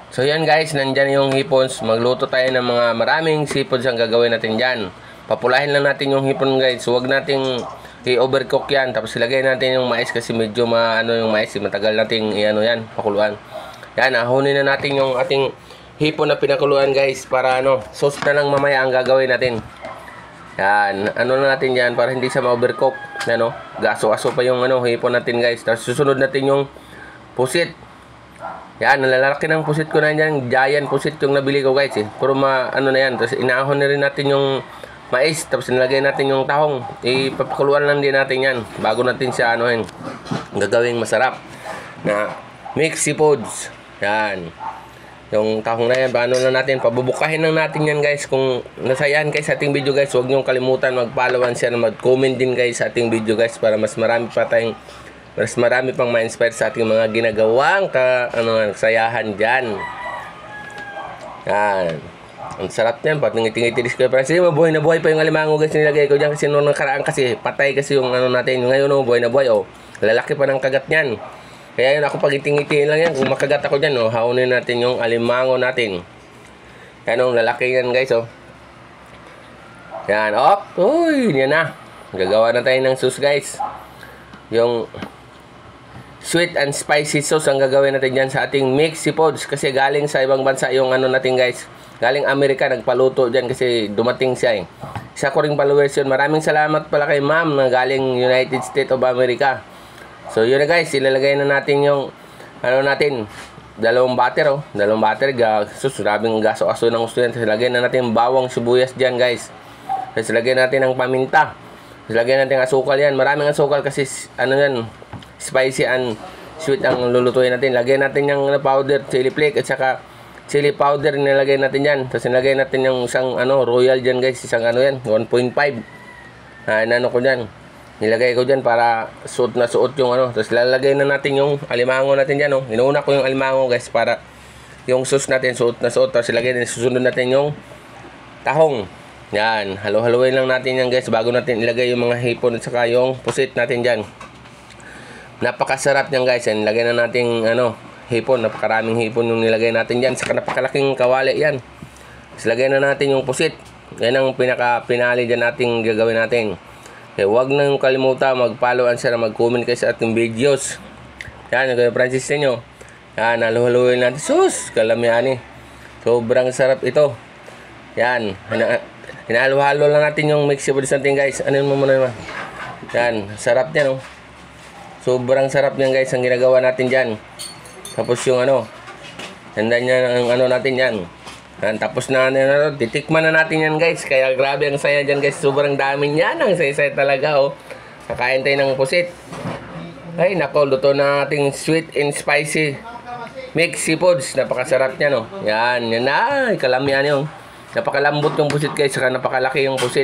So yan guys, nandyan yung hipons. Magluto tayo ng mga maraming seafoods ang gagawin natin dyan. Papulahin lang natin yung hipon guys. Huwag nating i-overcook yan. Tapos ilagay natin yung mais kasi medyo yung mais. Matagal nating yan, pakuluan. Yan, ahunin na natin yung ating hipon na pinakuluan guys. Para sauce na lang mamaya ang gagawin natin. Yan, na natin yan para hindi siya ma-overcook. Gaso-aso pa yung hipon natin guys. Tapos susunod natin yung pusit. Yan, nalalaki ng pusit ko na yan. Giant pusit yung nabili ko guys Puro na yan. Tapos inaahon na rin natin yung mais. Tapos nilagay natin yung tahong. Ipapakuluan lang din natin yan. Bago natin siya gagawing masarap. Na mixed seafoods. Yan. Yung tahong na yan. Paano na natin. Pabubukahin lang natin yan guys. Kung nasayahan kayo sa ating video guys. Huwag niyong kalimutan mag-followan siya. Mag-comment din guys sa ating video guys. Para mas marami pang ma-inspire sa ating mga ginagawang kasayahan dyan. Yan. Ang sarap niyan. Patingiti-titis ko. Kasi mabuhay na buhay pa yung alimango guys. Nilagay ko dyan. Kasi noong nakaraan kasi patay kasi yung natin. Ngayon buhay na buhay. Lalaki pa ng kagat niyan. Kaya yun ako pagiting-itiin lang yan. Kung makagat ako dyan. Haunin natin yung alimango natin. Yan lalaki yan guys. Yan. Uy. Yan na. Gagawa na tayo ng sauce guys. Yung sweet and spicy sauce ang gagawin natin dyan sa ating mixed seafoods. Kasi galing sa ibang bansa yung natin guys. Galing Amerika, nagpaluto dyan kasi dumating siya Isa ko ring followers yun. Maraming salamat pala kay ma'am na galing United States of America. So yun na guys, ilalagay na natin yung dalawang butter Dalawang butter, grabing gaso-aso ng gusto yan. Tapos lagyan na natin bawang sibuyas dyan guys. Tapos lagyan natin ng paminta. Tapos lagyan natin asukal yan. Maraming asukal kasi spicy and sweet ang lulutuin natin. Lagyan natin yung powder, chili flake at saka chili powder nilagay natin yan. Tapos nilagay natin yung isang royal dyan guys. Isang yan, 1.5. Ko dyan. Nilagay ko dyan para suot na suot yung Tapos lalagay na natin yung alimango natin dyan Inuuna ko yung alimango guys para yung sauce natin suot na suot. Tapos susunod natin yung tahong. Yan, halo-haloin lang natin yan guys bago natin ilagay yung mga hipon at saka yung pusit natin dyan. Napakasarap niyan guys. Nilagay na natin hipon. Napakaraming hipon yung nilagay natin dyan. Saka napakalaking kawali yan. Tapos lagay na natin yung pusit. Yan ang pinaka-pinali dyan natin gagawin natin. Okay, huwag na yung kalimutan. Mag-follow and share. Mag-comment kayo sa ating videos. Yan, yung Francis ninyo. Yan, haluhaluin natin. Sus, kalamihan sobrang sarap ito. Yan. Hinahalo-halo lang natin yung mixed seafoods natin guys. Ano mo muna naman. Yan, sarap niyan Sobrang sarap niyan guys ang ginagawa natin dyan. Tapos yung handa niya ang natin yan. Tapos na titikman na natin yan guys. Kaya grabe ang saya dyan guys. Sobrang dami niyan. Ang saya-saya talaga Kakain tayo ng pusit. Ay nako, luto na ating sweet and spicy mixed seafoods. Napakasarap niyan Yan na. Kalamihan Napakalambot yung pusit guys. Saka napakalaki yung pusit.